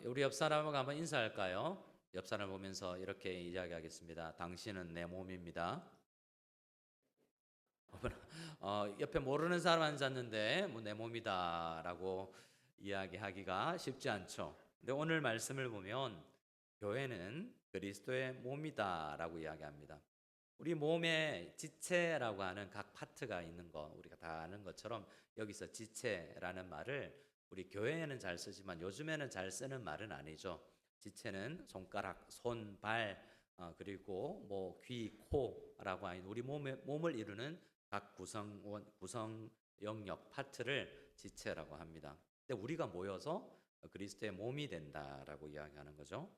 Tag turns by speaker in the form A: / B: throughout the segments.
A: 우리 옆 사람하고 한번 인사할까요? 옆 사람 보면서 이렇게 이야기하겠습니다. 당신은 내 몸입니다. 옆에 모르는 사람 앉았는데 뭐 내 몸이다라고 이야기하기가 쉽지 않죠. 근데 오늘 말씀을 보면 교회는 그리스도의 몸이다라고 이야기합니다. 우리 몸에 지체라고 하는 각 파트가 있는 거 우리가 다 아는 것처럼 여기서 지체라는 말을 우리 교회에는 잘 쓰지만 요즘에는 잘 쓰는 말은 아니죠. 지체는 손가락, 손, 발, 그리고 뭐 귀, 코라고 하는 우리 몸을 이루는 각 구성 영역 파트를 지체라고 합니다. 근데 우리가 모여서 그리스도의 몸이 된다라고 이야기하는 거죠.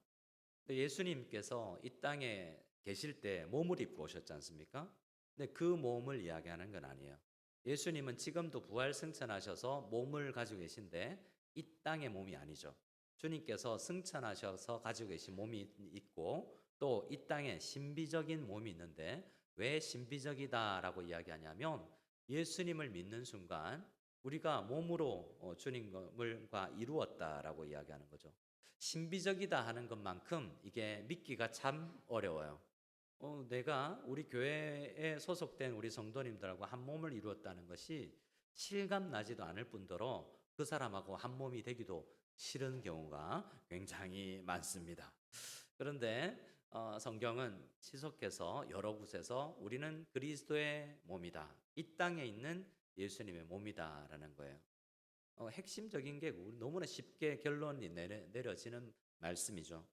A: 근데 예수님께서 이 땅에 계실 때 몸을 입고 오셨지 않습니까? 근데 그 몸을 이야기하는 건 아니에요. 예수님은 지금도 부활 승천하셔서 몸을 가지고 계신데 이 땅의 몸이 아니죠. 주님께서 승천하셔서 가지고 계신 몸이 있고 또 이 땅에 신비적인 몸이 있는데 왜 신비적이다라고 이야기하냐면 예수님을 믿는 순간 우리가 몸으로 주님과 이루었다라고 이야기하는 거죠. 신비적이다 하는 것만큼 이게 믿기가 참 어려워요. 내가 우리 교회에 소속된 우리 성도님들하고 한 몸을 이루었다는 것이 실감 나지도 않을 뿐더러 그 사람하고 한 몸이 되기도 싫은 경우가 굉장히 많습니다. 그런데 성경은 지속해서 여러 곳에서 우리는 그리스도의 몸이다. 이 땅에 있는 예수님의 몸이다라는 거예요. 핵심적인 게 너무나 쉽게 결론이 내려지는 말씀이죠.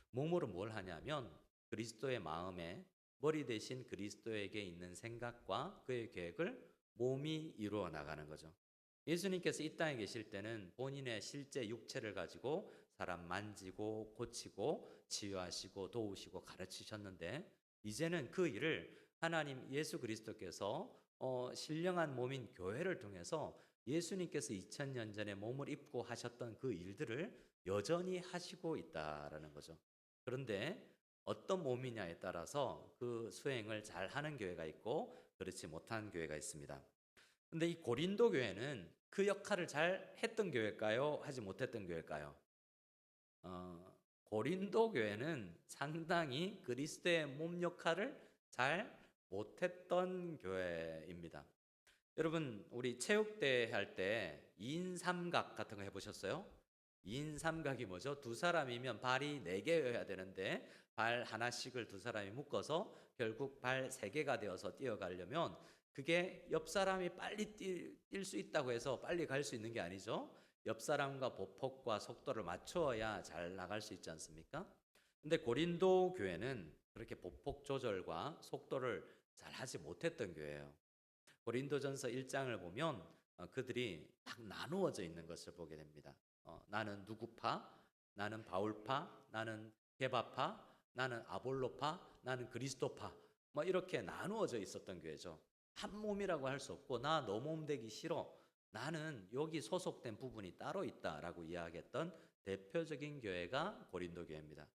A: 몸으로 뭘 하냐면 그리스도의 마음에 머리 대신 그리스도에게 있는 생각과 그의 계획을 몸이 이루어 나가는 거죠. 예수님께서 이 땅에 계실 때는 본인의 실제 육체를 가지고 사람 만지고 고치고 치유하시고 도우시고 가르치셨는데 이제는 그 일을 하나님 예수 그리스도께서 신령한 몸인 교회를 통해서 예수님께서 2000년 전에 몸을 입고 하셨던 그 일들을 여전히 하시고 있다라는 거죠. 그런데 어떤 몸이냐에 따라서 그 수행을 잘 하는 교회가 있고 그렇지 못한 교회가 있습니다. 근데 이 고린도 교회는 그 역할을 잘 했던 교회일까요? 하지 못했던 교회일까요? 고린도 교회는 상당히 그리스도의 몸 역할을 잘 못했던 교회입니다. 여러분, 우리 체육대회 할 때 2인 삼각 같은 거 해보셨어요? 2인 삼각이 뭐죠? 두 사람이면 발이 4개여야 되는데 발 하나씩을 두 사람이 묶어서 결국 발 3개가 되어서 뛰어가려면 그게 옆 사람이 빨리 뛸 수 있다고 해서 빨리 갈 수 있는 게 아니죠. 옆 사람과 보폭과 속도를 맞추어야 잘 나갈 수 있지 않습니까? 근데 고린도 교회는 그렇게 보폭 조절과 속도를 잘 하지 못했던 교회예요. 고린도전서 1장을 보면 그들이 딱 나누어져 있는 것을 보게 됩니다. 나는 누구파, 나는 바울파, 나는 게바파, 나는 아볼로파, 나는 그리스도파, 뭐 이렇게 나누어져 있었던 교회죠. 한 몸이라고 할 수 없고 나 너 몸 되기 싫어. 나는 여기 소속된 부분이 따로 있다라고 이야기했던 대표적인 교회가 고린도 교회입니다.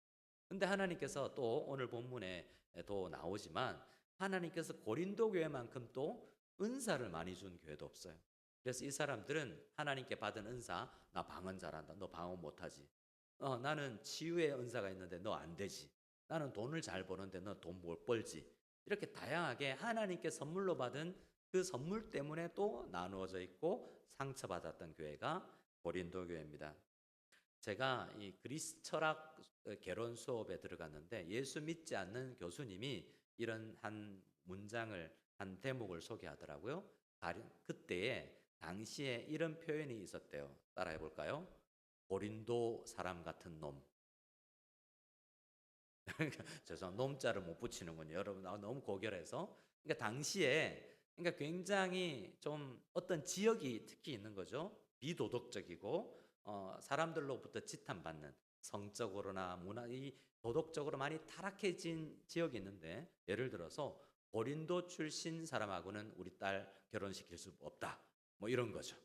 A: 근데 하나님께서 또 오늘 본문에 또 나오지만 하나님께서 고린도 교회만큼 또 은사를 많이 준 교회도 없어요. 그래서 이 사람들은 하나님께 받은 은사, 나 방언 잘한다. 너 방언 못하지. 나는 치유의 은사가 있는데 너 안 되지. 나는 돈을 잘 버는데 너 돈 못 벌지. 이렇게 다양하게 하나님께 선물로 받은 그 선물 때문에 또 나누어져 있고 상처받았던 교회가 고린도 교회입니다. 제가 이 그리스 철학 개론 수업에 들어갔는데 예수 믿지 않는 교수님이 이런 한 문장을 한 대목을 소개하더라고요. 그때에 당시에 이런 표현이 있었대요. 따라해 볼까요? 고린도 사람 같은 놈. 죄송, 놈자를 못 붙이는군요. 여러분, 너무 고결해서. 그러니까 당시에, 그러니까 굉장히 좀 어떤 지역이 특히 있는 거죠. 비도덕적이고, 사람들로부터 지탄받는 성적으로나 이 도덕적으로 많이 타락해진 지역이 있는데, 예를 들어서 고린도 출신 사람하고는 우리 딸 결혼시킬 수 없다. 뭐 이런 거죠.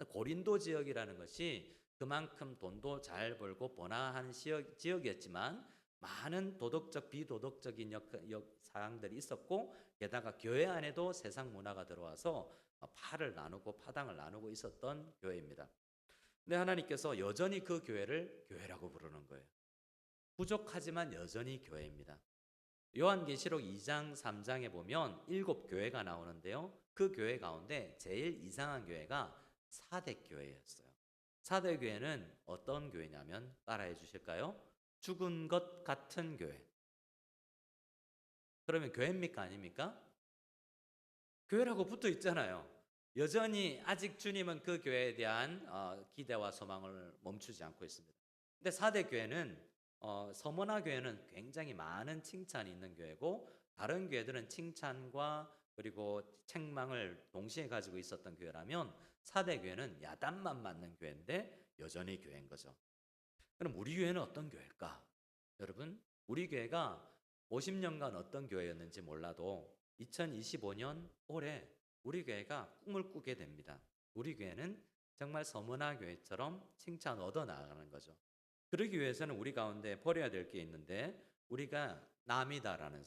A: 고린도 지역이라는 것이 그만큼 돈도 잘 벌고 번화한 지역이었지만 많은 도덕적 비도덕적인 사항들이 있었고 게다가 교회 안에도 세상 문화가 들어와서 파를 나누고 파당을 나누고 있었던 교회입니다. 근데 하나님께서 여전히 그 교회를 교회라고 부르는 거예요. 부족하지만 여전히 교회입니다. 요한계시록 2장, 3장에 보면 7교회가 나오는데요. 그 교회 가운데 제일 이상한 교회가 사대 교회였어요. 사대 교회는 어떤 교회냐면 따라해 주실까요? 죽은 것 같은 교회. 그러면 교회입니까? 아닙니까? 교회라고 붙어 있잖아요. 여전히 아직 주님은 그 교회에 대한 기대와 소망을 멈추지 않고 있습니다. 근데 사대 교회는 서머나 교회는 굉장히 많은 칭찬이 있는 교회고 다른 교회들은 칭찬과 그리고 책망을 동시에 가지고 있었던 교회라면 사대 교회는 야단만 맞는 교회인데 여전히 교회인 거죠. 그럼 우리 교회는 어떤 교회일까? 여러분, 우리 교회가 50년간 어떤 교회였는지 몰라도 2025년 올해 우리 교회가 꿈을 꾸게 됩니다. 우리 교회는 정말 서문화 교회처럼 칭찬 얻어 나가는 거죠. 그러기 위해서는 우리 가운데 버려야 될 게 있는데 우리가 남이다라는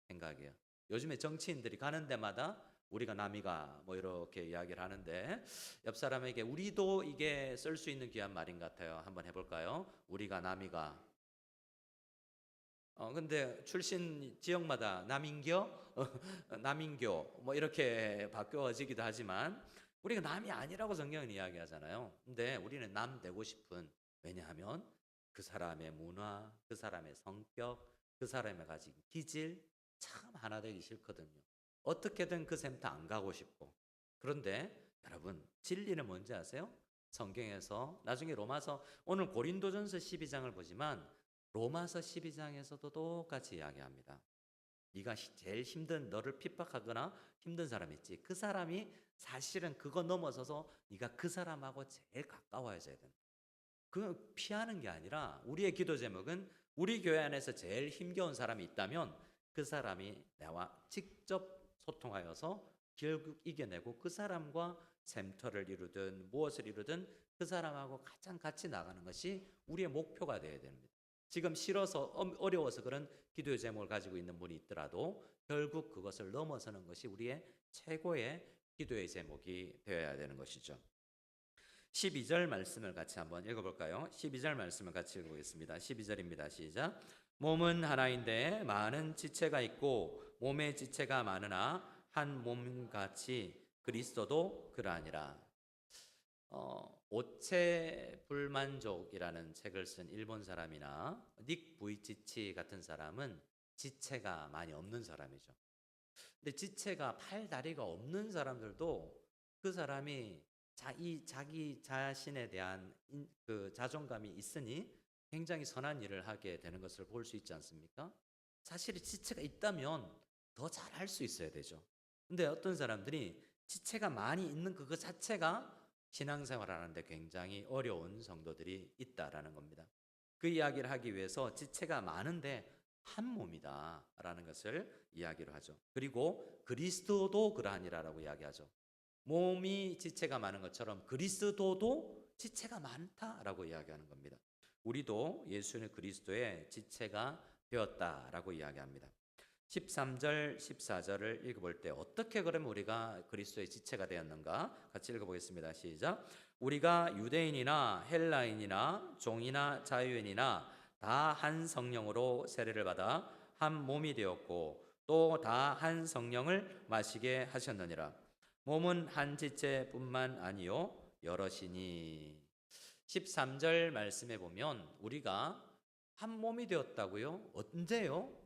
A: 생각이에요. 요즘에 정치인들이 가는 데마다 우리가 남이가 뭐 이렇게 이야기를 하는데 옆 사람에게 우리도 이게 쓸 수 있는 귀한 말인 것 같아요. 한번 해볼까요? 우리가 남이가 근데 출신 지역마다 남인교, 남인교 뭐 이렇게 바뀌어지기도 하지만 우리가 남이 아니라고 성경은 이야기하잖아요. 근데 우리는 남 되고 싶은 왜냐하면 그 사람의 문화, 그 사람의 성격, 그 사람이 가진 기질 참 하나 되기 싫거든요. 어떻게든 그 셈터 안 가고 싶고. 그런데 여러분 진리는 뭔지 아세요? 성경에서 나중에 로마서 오늘 고린도전서 12장을 보지만 로마서 12장에서도 똑같이 이야기합니다. 네가 제일 힘든 너를 핍박하거나 힘든 사람 있지. 그 사람이 사실은 그거 넘어서서 네가 그 사람하고 제일 가까워져야 된다. 그 피하는 게 아니라 우리의 기도 제목은 우리 교회 안에서 제일 힘겨운 사람이 있다면 그 사람이 나와 직접 소통하여서 결국 이겨내고 그 사람과 샘터를 이루든 무엇을 이루든 그 사람하고 가장 같이 나가는 것이 우리의 목표가 되어야 됩니다. 지금 싫어서 어려워서 그런 기도의 제목을 가지고 있는 분이 있더라도 결국 그것을 넘어서는 것이 우리의 최고의 기도의 제목이 되어야 되는 것이죠. 12절 말씀을 같이 한번 읽어볼까요? 12절 말씀을 같이 읽어보겠습니다. 12절입니다. 시작. 몸은 하나인데 많은 지체가 있고 몸의 지체가 많으나 한 몸같이 그리스도도 그러하니라. 오체 불만족이라는 책을 쓴 일본 사람이나 닉 부이치치 같은 사람은 지체가 많이 없는 사람이죠. 근데 지체가 팔 다리가 없는 사람들도 그 사람이 자기 자신에 대한 그 자존감이 있으니 굉장히 선한 일을 하게 되는 것을 볼 수 있지 않습니까? 사실 지체가 있다면 더 잘할 수 있어야 되죠. 근데 어떤 사람들이 지체가 많이 있는 그거 자체가 신앙생활 하는데 굉장히 어려운 성도들이 있다라는 겁니다. 그 이야기를 하기 위해서 지체가 많은데 한 몸이다라는 것을 이야기를 하죠. 그리고 그리스도도 그러하니라라고 이야기하죠. 몸이 지체가 많은 것처럼 그리스도도 지체가 많다라고 이야기하는 겁니다. 우리도 예수는 그리스도의 지체가 되었다라고 이야기합니다. 13절, 14절을 읽어볼 때 어떻게 그러면 우리가 그리스도의 지체가 되었는가? 같이 읽어보겠습니다. 시작. 우리가 유대인이나 헬라인이나 종이나 자유인이나 다 한 성령으로 세례를 받아 한 몸이 되었고 또 다 한 성령을 마시게 하셨느니라. 몸은 한 지체뿐만 아니요 여럿이니. 13절 말씀에 보면 우리가 한 몸이 되었다고요? 언제요?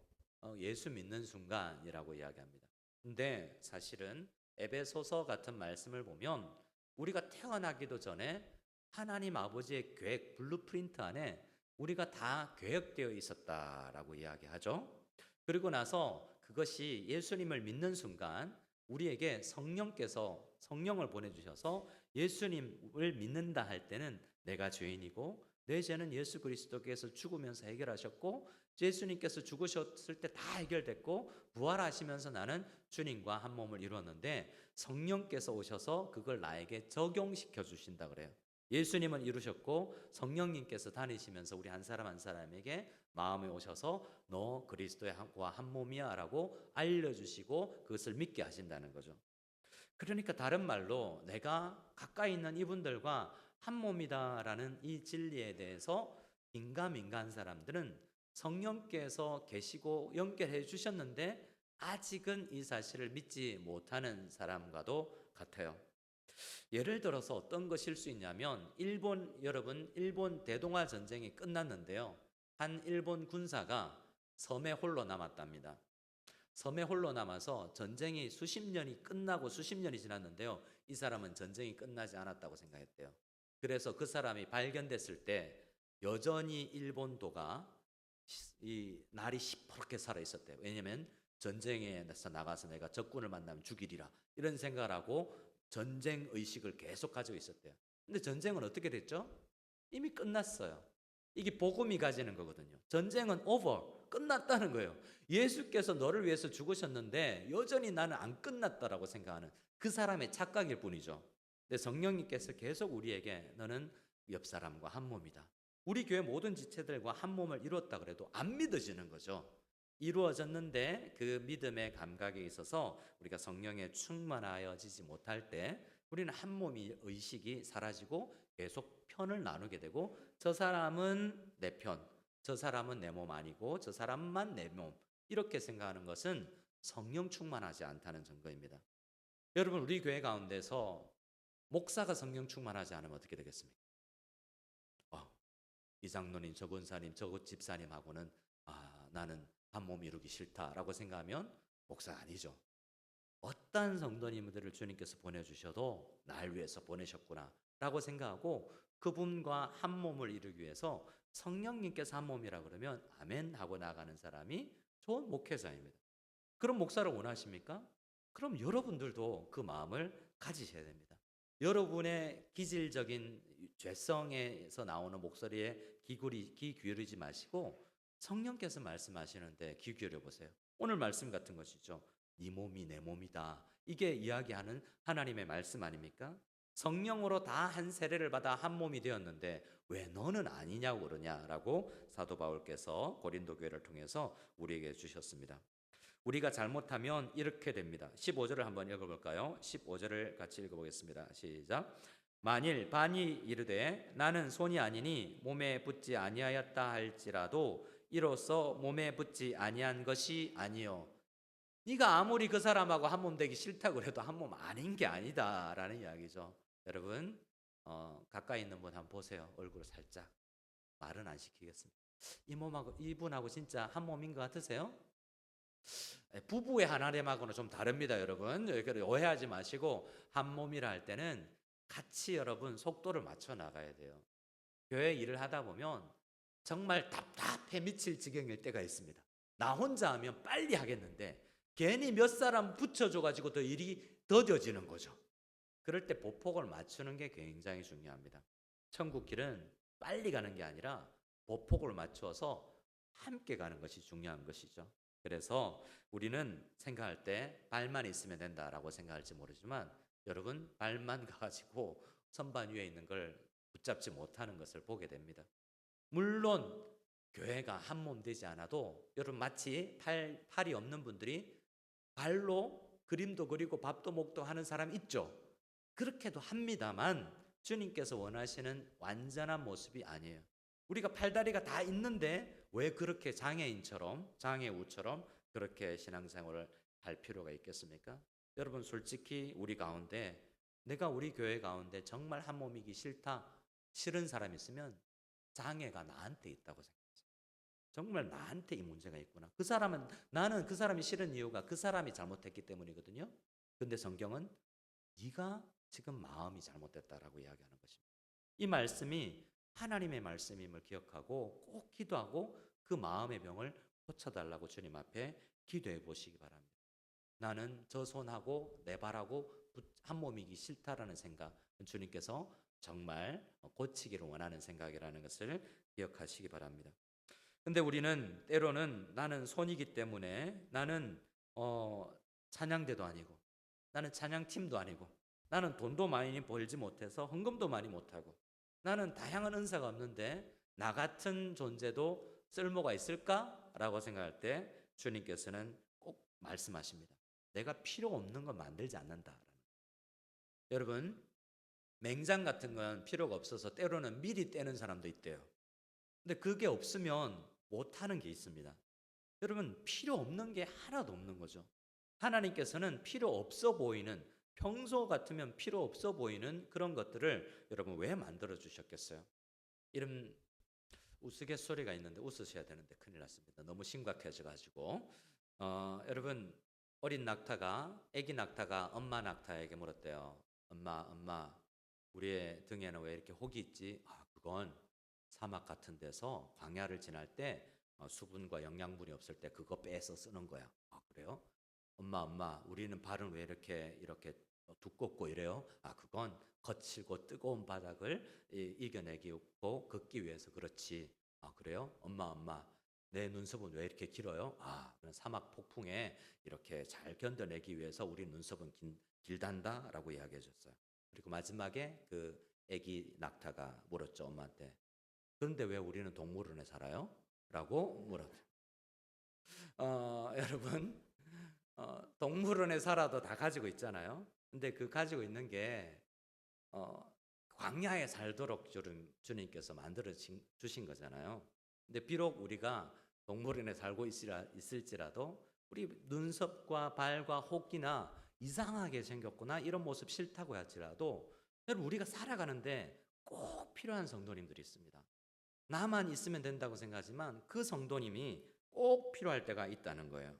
A: 예수 믿는 순간이라고 이야기합니다. 근데 사실은 에베소서 같은 말씀을 보면 우리가 태어나기도 전에 하나님 아버지의 계획 블루프린트 안에 우리가 다 계획되어 있었다라고 이야기하죠. 그리고 나서 그것이 예수님을 믿는 순간 우리에게 성령께서 성령을 보내주셔서 예수님을 믿는다 할 때는 내가 죄인이고 내 죄는 예수 그리스도께서 죽으면서 해결하셨고 예수님께서 죽으셨을 때 다 해결됐고 부활하시면서 나는 주님과 한 몸을 이루었는데 성령께서 오셔서 그걸 나에게 적용시켜 주신다 그래요. 예수님은 이루셨고 성령님께서 다니시면서 우리 한 사람 한 사람에게 마음에 오셔서 너 그리스도와 한 몸이야 라고 알려주시고 그것을 믿게 하신다는 거죠. 그러니까 다른 말로 내가 가까이 있는 이분들과 한 몸이다라는 이 진리에 대해서 긴가민가한 사람들은 성령께서 계시고 연결해 주셨는데 아직은 이 사실을 믿지 못하는 사람과도 같아요. 예를 들어서 어떤 것일 수 있냐면 여러분 일본 대동아 전쟁이 끝났는데요. 한 일본 군사가 섬에 홀로 남았답니다. 섬에 홀로 남아서 전쟁이 수십 년이 끝나고 수십 년이 지났는데요. 이 사람은 전쟁이 끝나지 않았다고 생각했대요. 그래서 그 사람이 발견됐을 때 여전히 일본도가 이 날이 시퍼렇게 살아 있었대요. 왜냐하면 전쟁에서 나가서 내가 적군을 만나면 죽이리라 이런 생각을 하고 전쟁 의식을 계속 가지고 있었대요. 근데 전쟁은 어떻게 됐죠? 이미 끝났어요. 이게 복음이 가지는 거거든요. 전쟁은 over, 끝났다는 거예요. 예수께서 너를 위해서 죽으셨는데 여전히 나는 안 끝났다라고 생각하는 그 사람의 착각일 뿐이죠. 근데 성령님께서 계속 우리에게 너는 옆 사람과 한 몸이다. 우리 교회 모든 지체들과 한 몸을 이루었다 그래도 안 믿어지는 거죠. 이루어졌는데 그 믿음의 감각에 있어서 우리가 성령에 충만하여지지 못할 때 우리는 한 몸이 의식이 사라지고 계속 편을 나누게 되고 저 사람은 내 편, 저 사람은 내 몸 아니고 저 사람만 내 몸 이렇게 생각하는 것은 성령 충만하지 않다는 증거입니다. 여러분 우리 교회 가운데서 목사가 성령 충만하지 않으면 어떻게 되겠습니까? 이 장로님, 저 권사님, 저 집사님하고는 나는 한 몸 이루기 싫다라고 생각하면 목사가 아니죠. 어떤 성도님들을 주님께서 보내주셔도 날 위해서 보내셨구나라고 생각하고 그분과 한 몸을 이루기 위해서 성령님께서 한 몸이라 그러면 아멘 하고 나가는 사람이 좋은 목회자입니다. 그런 목사를 원하십니까? 그럼 여러분들도 그 마음을 가지셔야 됩니다. 여러분의 기질적인 죄성에서 나오는 목소리에 귀 기울이지 마시고 성령께서 말씀하시는데 귀 기울여 보세요. 오늘 말씀 같은 것이죠. 네 몸이 내 몸이다. 이게 이야기하는 하나님의 말씀 아닙니까? 성령으로 다 한 세례를 받아 한 몸이 되었는데 왜 너는 아니냐고 그러냐라고 사도 바울께서 고린도 교회를 통해서 우리에게 주셨습니다. 우리가 잘못하면 이렇게 됩니다. 15절을 한번 읽어볼까요? 15절을 같이 읽어보겠습니다. 시작. 만일 반이 이르되 나는 손이 아니니 몸에 붙지 아니하였다 할지라도 이로써 몸에 붙지 아니한 것이 아니요. 네가 아무리 그 사람하고 한 몸 되기 싫다고 해도 한 몸 아닌 게 아니다라는 이야기죠. 여러분 가까이 있는 분 한번 보세요. 얼굴 살짝. 말은 안 시키겠습니다. 이분하고 진짜 한 몸인 것 같으세요? 부부의 하나됨하고는 좀 다릅니다, 여러분. 오해하지 마시고 한 몸이라 할 때는 같이 여러분 속도를 맞춰 나가야 돼요. 교회 일을 하다 보면 정말 답답해 미칠 지경일 때가 있습니다. 나 혼자 하면 빨리 하겠는데 괜히 몇 사람 붙여줘가지고 더 일이 더뎌지는 거죠. 그럴 때 보폭을 맞추는 게 굉장히 중요합니다. 천국 길은 빨리 가는 게 아니라 보폭을 맞추어서 함께 가는 것이 중요한 것이죠. 그래서 우리는 생각할 때 발만 있으면 된다라고 생각할지 모르지만 여러분 발만 가지고 선반 위에 있는 걸 붙잡지 못하는 것을 보게 됩니다. 물론 교회가 한 몸 되지 않아도 여러분 마치 팔이 없는 분들이 발로 그림도 그리고 밥도 먹도 하는 사람 있죠. 그렇게도 합니다만 주님께서 원하시는 완전한 모습이 아니에요. 우리가 팔다리가 다 있는데 왜 그렇게 장애우처럼 그렇게 신앙생활을 할 필요가 있겠습니까? 여러분 솔직히 우리 가운데 내가 우리 교회 가운데 정말 한 몸이기 싫은 사람이 있으면 장애가 나한테 있다고 생각해요. 정말 나한테 이 문제가 있구나. 나는 그 사람이 싫은 이유가 그 사람이 잘못했기 때문이거든요. 근데 성경은 네가 지금 마음이 잘못됐다라고 이야기하는 것입니다. 이 말씀이 하나님의 말씀임을 기억하고 꼭 기도하고 그 마음의 병을 고쳐달라고 주님 앞에 기도해 보시기 바랍니다. 나는 저 손하고 내 발하고 한 몸이기 싫다라는 생각, 주님께서 정말 고치기를 원하는 생각이라는 것을 기억하시기 바랍니다. 근데 우리는 때로는 나는 손이기 때문에 나는 찬양대도 아니고 나는 찬양팀도 아니고 나는 돈도 많이 벌지 못해서 헌금도 많이 못하고 나는 다양한 은사가 없는데 나 같은 존재도 쓸모가 있을까? 라고 생각할 때 주님께서는 꼭 말씀하십니다. 내가 필요 없는 건 만들지 않는다. 여러분 맹장 같은 건 필요가 없어서 때로는 미리 떼는 사람도 있대요. 근데 그게 없으면 못하는 게 있습니다. 여러분, 필요 없는 게 하나도 없는 거죠. 하나님께서는 필요 없어 보이는, 평소 같으면 필요 없어 보이는 그런 것들을 여러분 왜 만들어 주셨겠어요? 이런 우스갯소리가 있는데 웃으셔야 되는데 큰일 났습니다. 너무 심각해져 가지고. 여러분, 어린 낙타가, 아기 낙타가 엄마 낙타에게 물었대요. 엄마, 우리의 등에는 왜 이렇게 혹이 있지? 그건 사막 같은 데서 광야를 지날 때 수분과 영양분이 없을 때 그거 빼서 쓰는 거야. 그래요? 엄마, 우리는 발은 왜 이렇게 두껍고 이래요? 그건 거칠고 뜨거운 바닥을 이겨내고 걷기 위해서 그렇지. 그래요? 엄마, 내 눈썹은 왜 이렇게 길어요? 그런 사막 폭풍에 이렇게 잘 견뎌내기 위해서 우리 눈썹은 길단다라고 이야기해 줬어요. 그리고 마지막에 그 아기 낙타가 물었죠, 엄마한테. 그런데 왜 우리는 동물원에 살아요? 라고 물었죠. 여러분, 동물원에 살아도 다 가지고 있잖아요. 근데 그 가지고 있는 게 광야에 살도록 주님께서 만들어 주신 거잖아요. 근데 비록 우리가 동물원에 살고 있을지라도 우리 눈썹과 발과 혹이나 이상하게 생겼거나 이런 모습 싫다고 할지라도 여러분, 우리가 살아가는데 꼭 필요한 성도님들이 있습니다. 나만 있으면 된다고 생각하지만 그 성도님이 꼭 필요할 때가 있다는 거예요.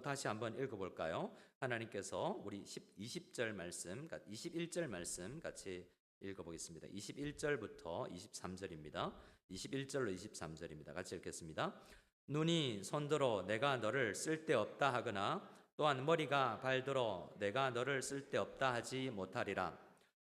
A: 다시 한번 읽어볼까요? 하나님께서 우리 20절 말씀, 21절 말씀 같이 읽어보겠습니다. 21절부터 23절입니다. 21절로 23절입니다. 같이 읽겠습니다. 눈이 손들어 내가 너를 쓸데없다 하거나 또한 머리가 발들어 내가 너를 쓸데없다 하지 못하리라.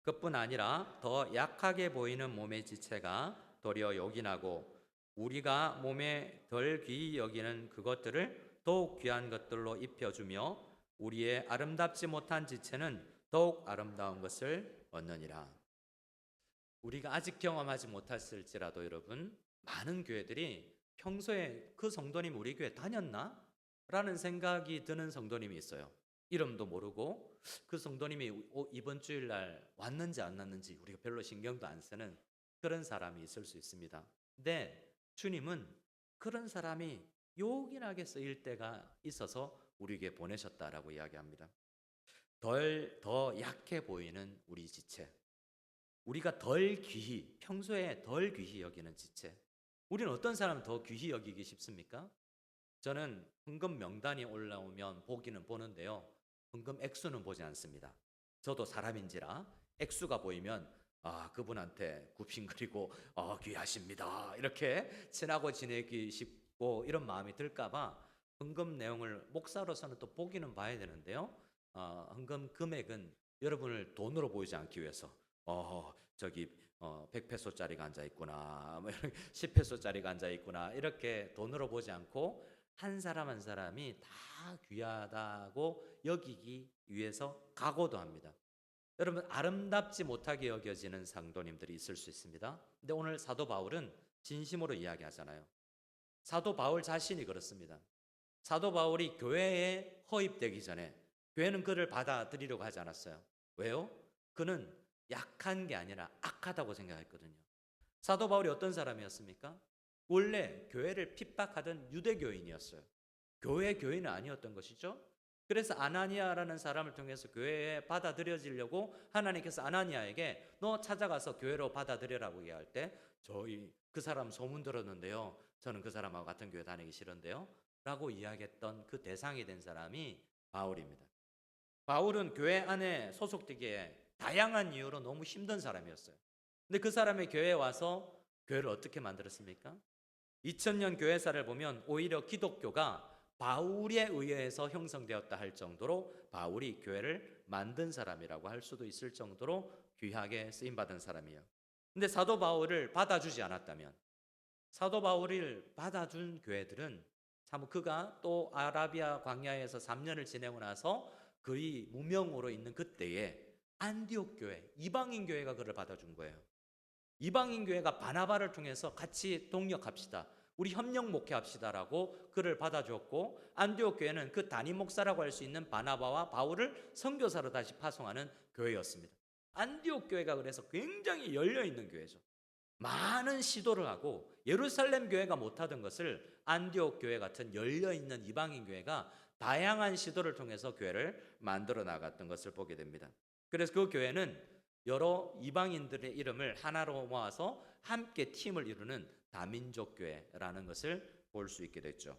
A: 그뿐 아니라 더 약하게 보이는 몸의 지체가 도리어 요긴하고 우리가 몸에 덜 귀히 여기는 그것들을 더욱 귀한 것들로 입혀주며 우리의 아름답지 못한 지체는 더욱 아름다운 것을 얻느니라. 우리가 아직 경험하지 못했을지라도 여러분, 많은 교회들이 평소에 그 성도님 우리 교회 다녔나? 라는 생각이 드는 성도님이 있어요. 이름도 모르고 그 성도님이 이번 주일날 왔는지 안 왔는지 우리가 별로 신경도 안 쓰는 그런 사람이 있을 수 있습니다. 근데 주님은 그런 사람이 요긴하게 쓰일 때가 있어서 우리에게 보내셨다라고 이야기합니다. 더 약해 보이는 우리 지체, 우리가 평소에 덜 귀히 여기는 지체. 우리는 어떤 사람을 더 귀히 여기기 쉽습니까? 저는 헌금 명단이 올라오면 보기는 보는데요. 헌금 액수는 보지 않습니다. 저도 사람인지라 액수가 보이면 그분한테 굽신거리고 귀하십니다 이렇게 친하고 지내기 쉽고 이런 마음이 들까봐 헌금 내용을 목사로서는 또 보기는 봐야 되는데요. 헌금 금액은 여러분을 돈으로 보이지 않기 위해서 저기 100페소짜리가 앉아있구나 10페소짜리가 앉아있구나 이렇게 돈으로 보지 않고 한 사람 한 사람이 다 귀하다고 여기기 위해서 각오도 합니다. 여러분, 아름답지 못하게 여겨지는 성도님들이 있을 수 있습니다. 근데 오늘 사도 바울은 진심으로 이야기하잖아요. 사도 바울 자신이 그렇습니다. 사도 바울이 교회에 허입되기 전에 교회는 그를 받아들이려고 하지 않았어요. 왜요? 그는 약한 게 아니라 악하다고 생각했거든요. 사도 바울이 어떤 사람이었습니까? 원래 교회를 핍박하던 유대교인이었어요. 교인은 아니었던 것이죠. 그래서 아나니아라는 사람을 통해서 교회에 받아들여지려고 하나님께서 아나니아에게 너 찾아가서 교회로 받아들여라고 얘기할 때 저희 그 사람 소문 들었는데요. 저는 그 사람하고 같은 교회 다니기 싫은데요. 라고 이야기했던 그 대상이 된 사람이 바울입니다. 바울은 교회 안에 소속되기에 다양한 이유로 너무 힘든 사람이었어요. 근데 그 사람의 교회에 와서 교회를 어떻게 만들었습니까? 2000년 교회사를 보면 오히려 기독교가 바울에 의해서 형성되었다 할 정도로 바울이 교회를 만든 사람이라고 할 수도 있을 정도로 귀하게 쓰임받은 사람이에요. 근데 사도 바울을 받아주지 않았다면, 사도 바울을 받아준 교회들은 참 그가 또 아라비아 광야에서 3년을 지내고 나서 그의 무명으로 있는 그때에 안디옥 교회, 이방인 교회가 그를 받아준 거예요. 이방인 교회가 바나바를 통해서 같이 동역합시다. 우리 협력 목회합시다라고 그를 받아주었고 안디옥 교회는 그 단임 목사라고 할 수 있는 바나바와 바울을 선교사로 다시 파송하는 교회였습니다. 안디옥 교회가 그래서 굉장히 열려 있는 교회죠. 많은 시도를 하고 예루살렘 교회가 못하던 것을 안디옥 교회 같은 열려 있는 이방인 교회가 다양한 시도를 통해서 교회를 만들어 나갔던 것을 보게 됩니다. 그래서 그 교회는 여러 이방인들의 이름을 하나로 모아서 함께 팀을 이루는 다민족 교회라는 것을 볼 수 있게 됐죠.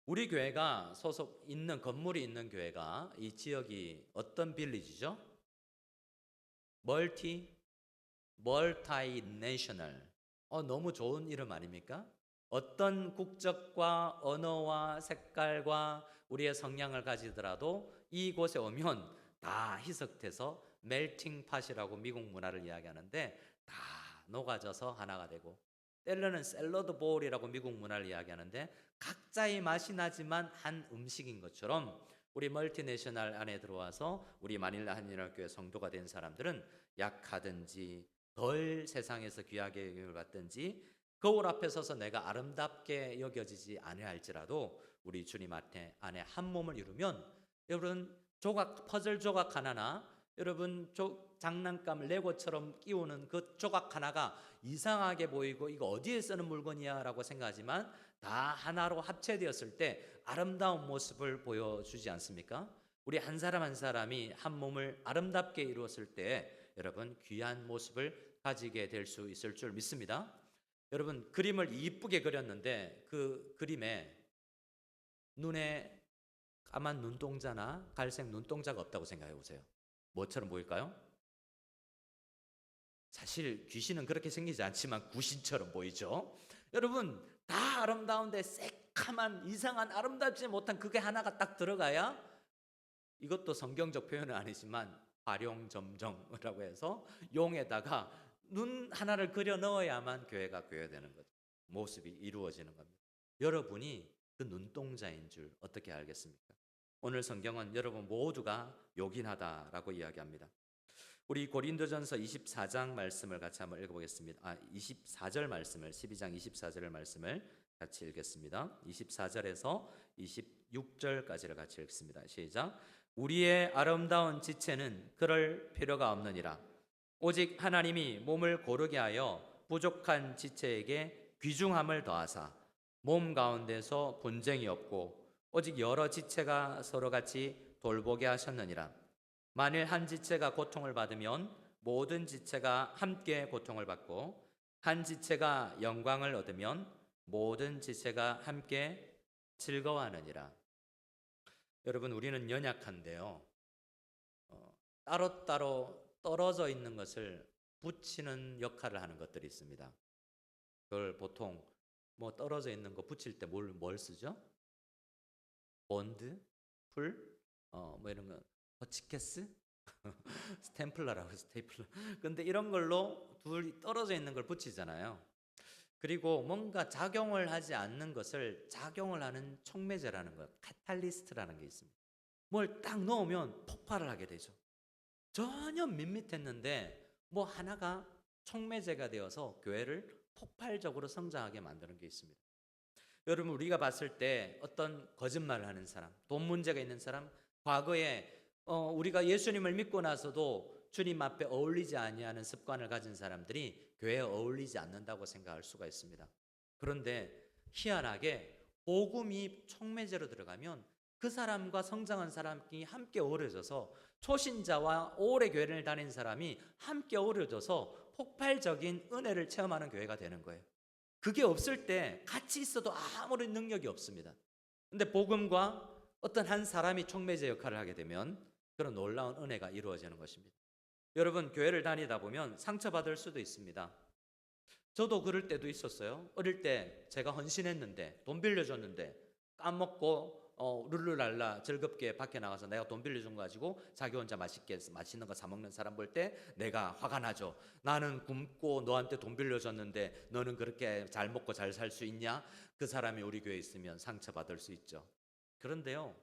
A: 우리 교회가 소속 있는 건물이 있는 교회가 이 지역이 어떤 빌리지죠? 멀티내셔널. 너무 좋은 이름 아닙니까? 어떤 국적과 언어와 색깔과 우리의 성향을 가지더라도 이곳에 오면 다 희석돼서 멜팅 팟이라고 미국 문화를 이야기하는데 다 녹아져서 하나가 되고, 때로는 샐러드 볼이라고 미국 문화를 이야기하는데 각자의 맛이 나지만 한 음식인 것처럼 우리 멀티내셔널 안에 들어와서 우리 마닐라 한인교회 성도가 된 사람들은 약하든지 덜 세상에서 귀하게 여김을 받든지 거울 앞에 서서 내가 아름답게 여겨지지 아니할지라도 우리 주님 안에 한 몸을 이루면, 여러분 퍼즐 조각 하나나 여러분 장난감 레고처럼 끼우는 그 조각 하나가 이상하게 보이고 이거 어디에 쓰는 물건이야 라고 생각하지만 다 하나로 합체되었을 때 아름다운 모습을 보여주지 않습니까? 우리 한 사람 한 사람이 한 몸을 아름답게 이루었을 때 여러분 귀한 모습을 가지게 될 수 있을 줄 믿습니다. 여러분 그림을 이쁘게 그렸는데 그 그림에 눈에 까만 눈동자나 갈색 눈동자가 없다고 생각해 보세요. 뭐처럼 보일까요? 사실 귀신은 그렇게 생기지 않지만 구신처럼 보이죠. 여러분 다 아름다운데 새카만 이상한 아름답지 못한 그게 하나가 딱 들어가야, 이것도 성경적 표현은 아니지만 활용점정이라고 해서 용에다가 눈 하나를 그려 넣어야만 교회가 교회되는 거죠. 모습이 이루어지는 겁니다. 여러분이 그 눈동자인 줄 어떻게 알겠습니까? 오늘 성경은 여러분 모두가 요긴하다라고 이야기합니다. 우리 고린도전서 24장 말씀을 같이 한번 읽어보겠습니다. 24절 말씀을, 12장 24절 말씀을 같이 읽겠습니다. 24절에서 26절까지를 같이 읽습니다. 시작. 우리의 아름다운 지체는 그럴 필요가 없느니라. 오직 하나님이 몸을 고르게 하여 부족한 지체에게 귀중함을 더하사 몸 가운데서 분쟁이 없고 오직 여러 지체가 서로같이 돌보게 하셨느니라. 만일 한 지체가 고통을 받으면 모든 지체가 함께 고통을 받고 한 지체가 영광을 얻으면 모든 지체가 함께 즐거워하느니라. 여러분 우리는 연약한데요, 따로따로 떨어져 있는 것을 붙이는 역할을 하는 것들이 있습니다. 그걸 보통 떨어져 있는 거 붙일 때 뭘 쓰죠? 본드, 풀, 이런 거, 허치케스, 스탬플러라고 스테이플러. 근데 이런 걸로 둘이 떨어져 있는 걸 붙이잖아요. 그리고 뭔가 작용을 하지 않는 것을 작용을 하는 촉매제라는 것, 카탈리스트라는 게 있습니다. 뭘 딱 넣으면 폭발을 하게 되죠. 전혀 밋밋했는데 하나가 촉매제가 되어서 교회를 폭발적으로 성장하게 만드는 게 있습니다. 여러분 우리가 봤을 때 어떤 거짓말을 하는 사람, 돈 문제가 있는 사람, 과거에 우리가 예수님을 믿고 나서도 주님 앞에 어울리지 아니하는 습관을 가진 사람들이 교회에 어울리지 않는다고 생각할 수가 있습니다. 그런데 희한하게 복음이 촉매제로 들어가면 그 사람과 성장한 사람이 함께 어우러져서 초신자와 오래 교회를 다닌 사람이 함께 어우러져서 폭발적인 은혜를 체험하는 교회가 되는 거예요. 그게 없을 때 같이 있어도 아무런 능력이 없습니다. 근데 복음과 어떤 한 사람이 촉매제 역할을 하게 되면 그런 놀라운 은혜가 이루어지는 것입니다. 여러분 교회를 다니다 보면 상처받을 수도 있습니다. 저도 그럴 때도 있었어요. 어릴 때 제가 헌신했는데 돈 빌려줬는데 까먹고 룰루랄라 즐겁게 밖에 나가서 내가 돈 빌려준 거 가지고 자기 혼자 맛있는 거 사 먹는 사람 볼 때 내가 화가 나죠. 나는 굶고 너한테 돈 빌려줬는데 너는 그렇게 잘 먹고 잘 살 수 있냐? 그 사람이 우리 교회에 있으면 상처받을 수 있죠. 그런데요,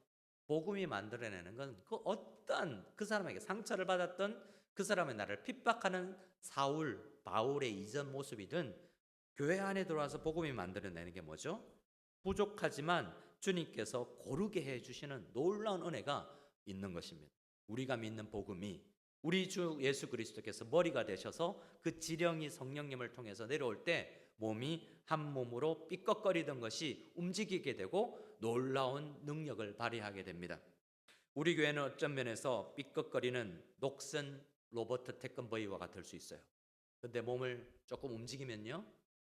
A: 복음이 만들어내는 건 그 어떤 그 사람에게 상처를 받았던 그 사람의 나를 핍박하는 바울의 이전 모습이든 교회 안에 들어와서 복음이 만들어내는 게 뭐죠? 부족하지만 주님께서 고르게 해주시는 놀라운 은혜가 있는 것입니다. 우리가 믿는 복음이 우리 주 예수 그리스도께서 머리가 되셔서 그 지령이 성령님을 통해서 내려올 때 몸이 한 몸으로 삐걱거리던 것이 움직이게 되고 놀라운 능력을 발휘하게 됩니다. 우리 교회는 어떤 면에서 삐걱거리는 녹슨 로버트 태권브이와 같을 수 있어요. 근데 몸을 조금 움직이면요,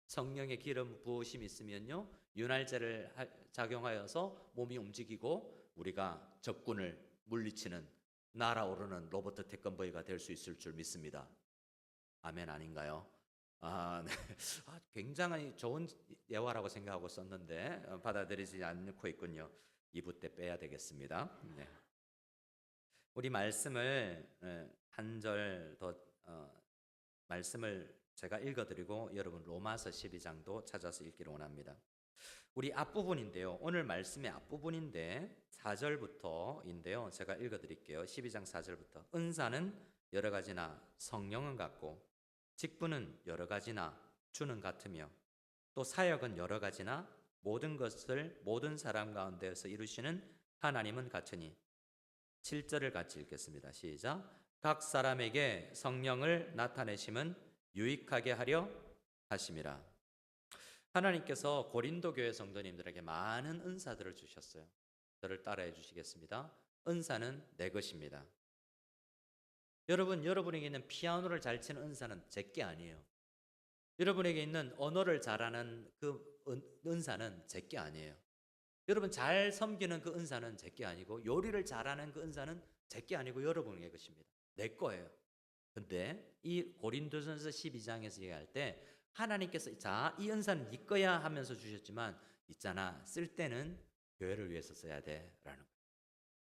A: 성령의 기름 부으심이 있으면요, 윤활제를 작용하여서 몸이 움직이고 우리가 적군을 물리치는, 날아오르는 로버트 태권브이가 될 수 있을 줄 믿습니다. 아멘 아닌가요? 네. 굉장히 좋은 예화라고 생각하고 썼는데 받아들이지 않고 있군요. 2부 때 빼야 되겠습니다. 네. 우리 말씀을 한 절 더 말씀을 제가 읽어드리고 여러분 로마서 12장도 찾아서 읽기를 원합니다. 우리 앞부분인데요, 오늘 말씀의 앞부분인데 4절부터인데요, 제가 읽어드릴게요. 12장 4절부터. 은사는 여러 가지나 성령은 같고 직분은 여러 가지나 주는 같으며 또 사역은 여러 가지나 모든 것을 모든 사람 가운데에서 이루시는 하나님은 같으니. 7절을 같이 읽겠습니다. 시작. 각 사람에게 성령을 나타내심은 유익하게 하려 하심이라. 하나님께서 고린도 교회 성도님들에게 많은 은사들을 주셨어요. 저를 따라해 주시겠습니다. 은사는 내 것입니다. 여러분에게 있는 피아노를 잘 치는 은사는 제게 아니에요. 여러분에게 있는 언어를 잘하는 그 은사는 제게 아니에요. 여러분 잘 섬기는 그 은사는 제게 아니고, 요리를 잘하는 그 은사는 제게 아니고 여러분의 것입니다. 내 거예요. 근데 이 고린도전서 12장에서 얘기할 때 하나님께서 자, 이 은사는 네 거야 하면서 주셨지만, 있잖아, 쓸 때는 교회를 위해서 써야 돼 라는 거예요.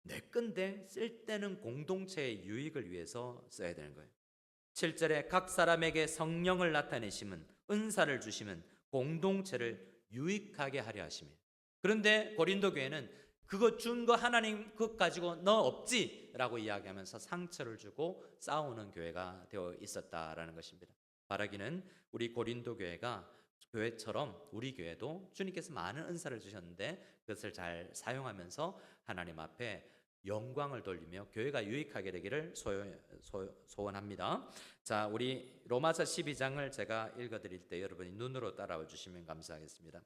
A: 내 건데 쓸 때는 공동체의 유익을 위해서 써야 되는 거예요. 7절에 각 사람에게 성령을 나타내심은, 은사를 주시면 공동체를 유익하게 하려 하심이에요. 그런데 고린도 교회는 그거 준 거 하나님 그것 가지고 너 없지 라고 이야기하면서 상처를 주고 싸우는 교회가 되어 있었다라는 것입니다. 바라기는 우리 고린도 교회처럼 우리 교회도 주님께서 많은 은사를 주셨는데 그것을 잘 사용하면서 하나님 앞에 영광을 돌리며 교회가 유익하게 되기를 소원합니다. 자, 우리 로마서 12장을 제가 읽어드릴 때 여러분이 눈으로 따라와 주시면 감사하겠습니다.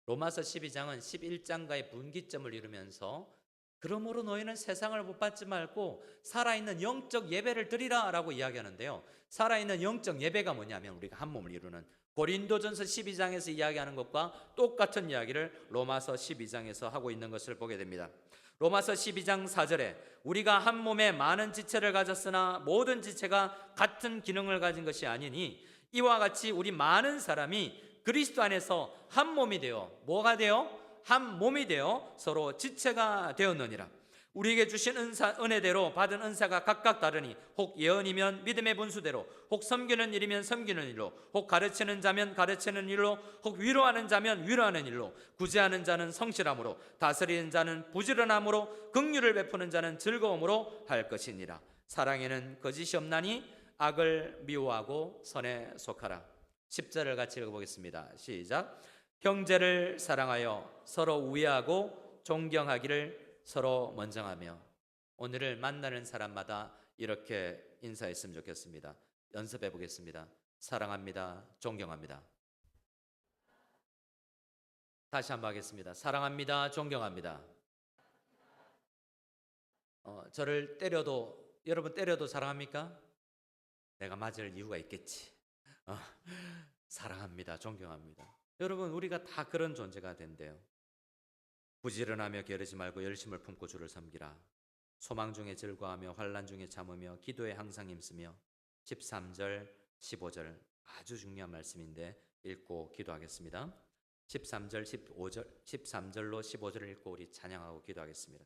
A: 로마서 12장은 11장과의 분기점을 이루면서 그러므로 너희는 세상을 못 받지 말고 살아있는 영적 예배를 드리라 라고 이야기하는데요, 살아있는 영적 예배가 뭐냐면 우리가 한 몸을 이루는, 고린도전서 12장에서 이야기하는 것과 똑같은 이야기를 로마서 12장에서 하고 있는 것을 보게 됩니다. 로마서 12장 4절에 우리가 한 몸에 많은 지체를 가졌으나 모든 지체가 같은 기능을 가진 것이 아니니 이와 같이 우리 많은 사람이 그리스도 안에서 한 몸이 되어, 뭐가 되어? 한 몸이 되어 서로 지체가 되었느니라. 우리에게 주신 은혜대로 받은 은사가 각각 다르니 혹 예언이면 믿음의 분수대로, 혹 섬기는 일이면 섬기는 일로, 혹 가르치는 자면 가르치는 일로, 혹 위로하는 자면 위로하는 일로, 구제하는 자는 성실함으로, 다스리는 자는 부지런함으로, 긍휼을 베푸는 자는 즐거움으로 할 것이니라. 사랑에는 거짓이 없나니 악을 미워하고 선에 속하라. 10절을 같이 읽어보겠습니다. 시작. 형제를 사랑하여 서로 우애하고 존경하기를 서로 먼저하며. 오늘을 만나는 사람마다 이렇게 인사했으면 좋겠습니다. 연습해 보겠습니다. 사랑합니다. 존경합니다. 다시 한번 하겠습니다. 사랑합니다. 존경합니다. 저를 때려도, 여러분 때려도 사랑합니까? 내가 맞을 이유가 있겠지. 사랑합니다. 존경합니다. 여러분 우리가 다 그런 존재가 된대요. 부지런하며 게으르지 말고 열심을 품고 주를 섬기라. 소망 중에 즐거워하며 환난 중에 참으며 기도에 항상 힘쓰며. 13절 15절 아주 중요한 말씀인데 읽고 기도하겠습니다. 13절 15절 13절로 15절을 읽고 우리 찬양하고 기도하겠습니다.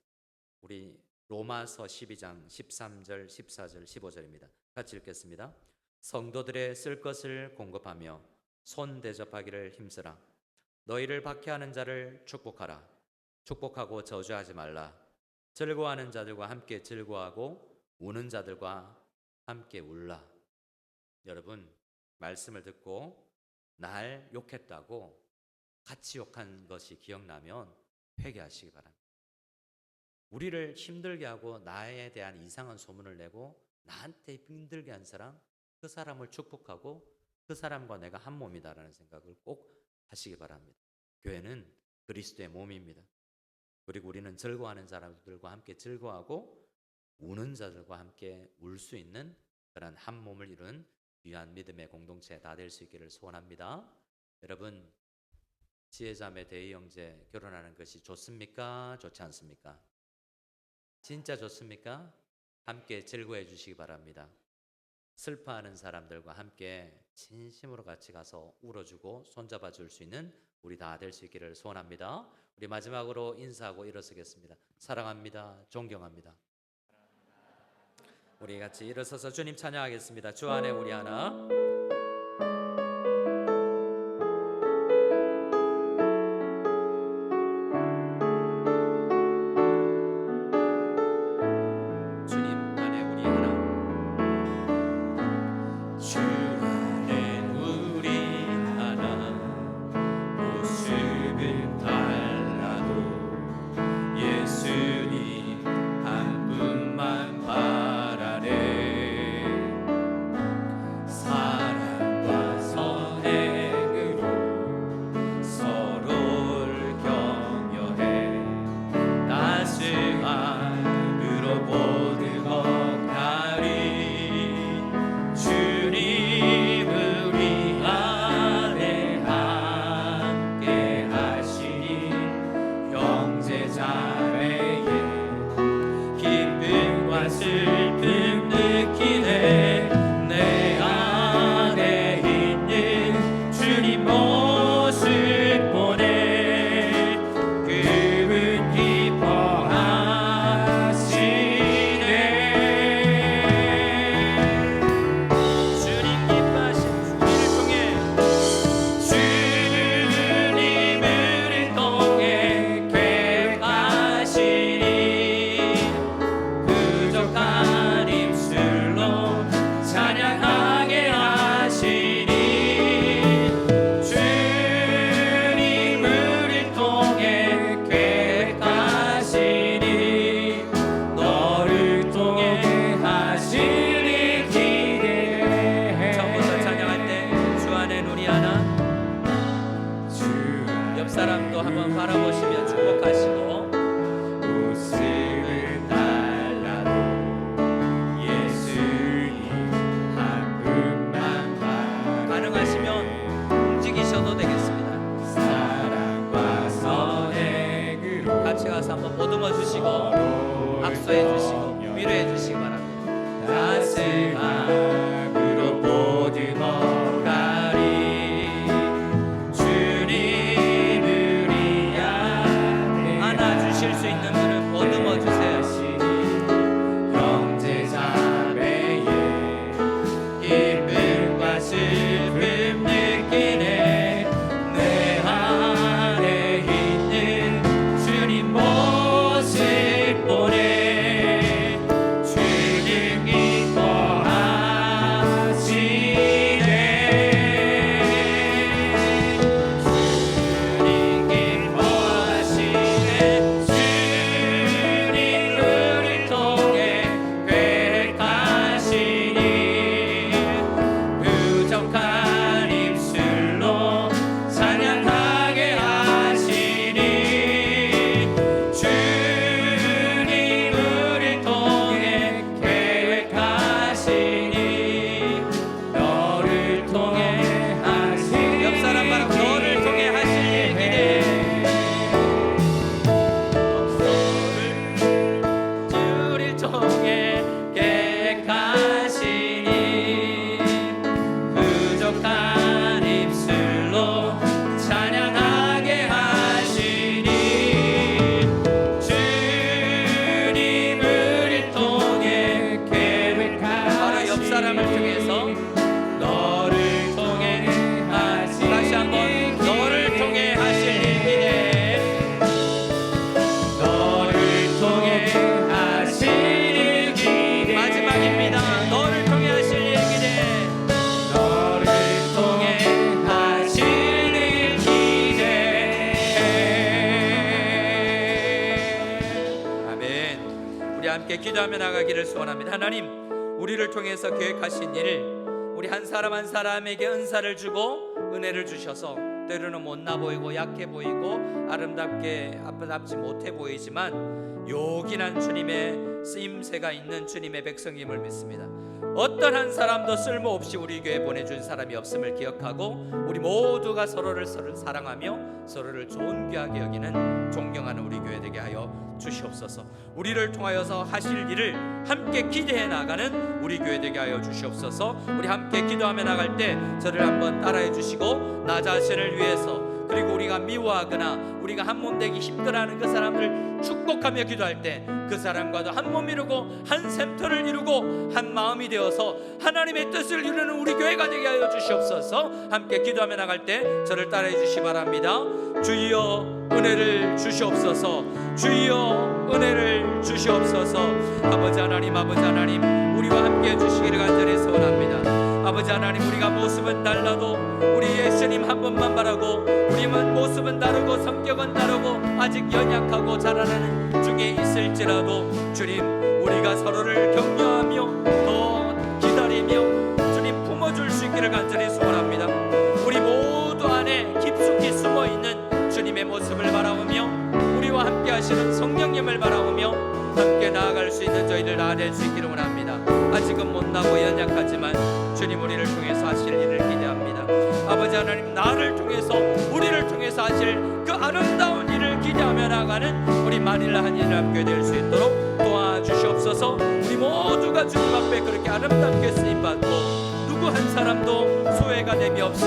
A: 우리 로마서 12장 13절 14절 15절입니다. 같이 읽겠습니다. 성도들의 쓸 것을 공급하며 손 대접하기를 힘쓰라. 너희를 박해하는 자를 축복하라. 축복하고 저주하지 말라. 즐거워하는 자들과 함께 즐거워하고 우는 자들과 함께 울라. 여러분 말씀을 듣고 날 욕했다고 같이 욕한 것이 기억나면 회개하시기 바랍니다. 우리를 힘들게 하고 나에 대한 이상한 소문을 내고 나한테 힘들게 한 사람, 그 사람을 축복하고 그 사람과 내가 한 몸이다라는 생각을 꼭 하시기 바랍니다. 교회는 그리스도의 몸입니다. 그리고 우리는 즐거워하는 사람들과 함께 즐거워하고 우는 자들과 함께 울 수 있는 그런 한 몸을 이룬 귀한 믿음의 공동체 다 될 수 있기를 소원합니다. 여러분, 지혜자매 대희 형제 결혼하는 것이 좋습니까? 좋지 않습니까? 진짜 좋습니까? 함께 즐거워해 주시기 바랍니다. 슬퍼하는 사람들과 함께 진심으로 같이 가서 울어주고 손잡아 줄 수 있는 우리 다 될 수 있기를 소원합니다. 우리 마지막으로 인사하고 일어서겠습니다. 사랑합니다. 존경합니다. 우리 같이 일어서서 주님 찬양하겠습니다. 주 안에 우리 하나. 사람도 한번 바라보시며 축복하시고 웃음을 달라도 예수님 한 분만 가능하시면 움직이셔도 되겠습니다. 사랑과 선행으로 같이 가서 한번 보듬어 주시고 악수해 주시고 위로해 주시기 바랍니다. 따스함으로 보듬어 수 있는 분은 보듬어 주세요. 형제자매의 기쁨과 슬픔 느끼네. 내 안에 있는 주님 모습 보네. 주님 기뻐하시네. 주님 기뻐하시네. 함께 기도하며 나가기를 소원합니다. 하나님, 우리를 통해서 계획하신 일, 우리 한 사람 한 사람에게 은사를 주고 은혜를 주셔서 때로는 못나 보이고 약해 보이고 아름답지 못해 보이지만 요긴한 주님의 쓰임새가 있는 주님의 백성임을 믿습니다. 어떤 한 사람도 쓸모없이 우리 교회에 보내준 사람이 없음을 기억하고 우리 모두가 서로를 사랑하며 서로를 존귀하게 여기는 존경하는 우리 교회 되게 하여 주시옵소서. 우리를 통하여서 하실 일을 함께 기대해 나가는 우리 교회 되게 하여 주시옵소서. 우리 함께 기도하며 나갈 때 저를 한번 따라해 주시고 나 자신을 위해서, 그리고 우리가 미워하거나 우리가 한 몸 되기 힘들어하는 그 사람들 축복하며 기도할 때 그 사람과도 한 몸 이루고 한 샘터를 이루고 한 마음이 되어서 하나님의 뜻을 이루는 우리 교회가 되게 하여 주시옵소서. 함께 기도하며 나갈 때 저를 따라해 주시 바랍니다. 주여 은혜를 주시옵소서. 주여 은혜를 주시옵소서. 아버지 하나님, 아버지 하나님, 우리와 함께 해주시기를 간절히 소원합니다. 아버지 하나님, 우리가 모습은 달라도 우리 예수님 한 분만 바라고, 우리만 모습은 다르고 성격은 다르고 아직 연약하고 자라나는 중에 있을지라도 주님, 우리가 서로를 격려하며 더 기다리며 주님 품어줄 수 있기를 간절히 소원합니다. 우리 모두 안에 깊숙이 숨어있는 주님의 모습을 바라보며 우리와 함께 하시는 성령님을 바라보며 함께 나아갈 수 있는 저희들 다 될 수 있기를 원합니다. 아직은 못나고 연약하지만 주님, 우리를 통해서 하실 일을 기대합니다. 아버지 하나님, 나를 통해서 우리를 통해서 하실 그 아름다운 일을 기대하며 나가는 우리 마닐라 한인합교회 될 수 있도록 도와주시옵소서. 우리 모두가 주님 앞에 그렇게 아름답게 쓰임받고 누구 한 사람도 소외가 됨이 없이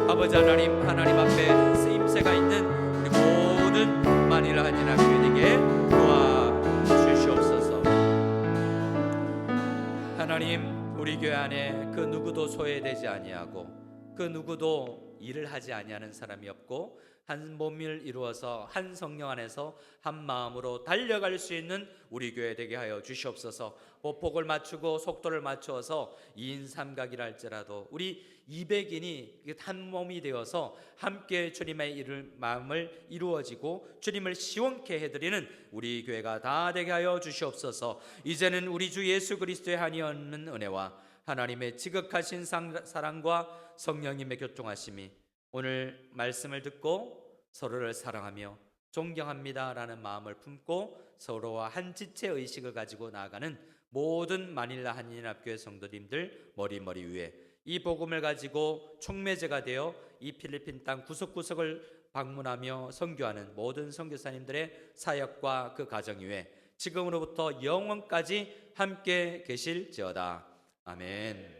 A: 아버지 하나님 앞에 쓰임새가 있는 우리 모든 마닐라 한인합교회 되게 도와주시옵소서. 하나님, 우리 교회 안에 그 누구도 소외되지 아니하고 그 누구도 일을 하지 아니하는 사람이 없고 한 몸을 이루어서 한 성령 안에서 한 마음으로 달려갈 수 있는 우리 교회 되게 하여 주시옵소서. 보폭을 맞추고 속도를 맞추어서 2인 3각이라 할지라도 우리 200인이 한 몸이 되어서 함께 주님의 마음을 이루어지고 주님을 시원케 해드리는 우리 교회가 다 되게 하여 주시옵소서. 이제는 우리 주 예수 그리스도의 한이 얻는 은혜와 하나님의 지극하신 사랑과 성령님의 교통하심이 오늘 말씀을 듣고 서로를 사랑하며 존경합니다라는 마음을 품고 서로와 한 지체 의식을 가지고 나아가는 모든 마닐라 한인합교회 성도님들 머리 위에 이 복음을 가지고 촉매제가 되어 이 필리핀 땅 구석구석을 방문하며 선교하는 모든 선교사님들의 사역과 그 가정 위에 지금으로부터 영원까지 함께 계실지어다. 아멘.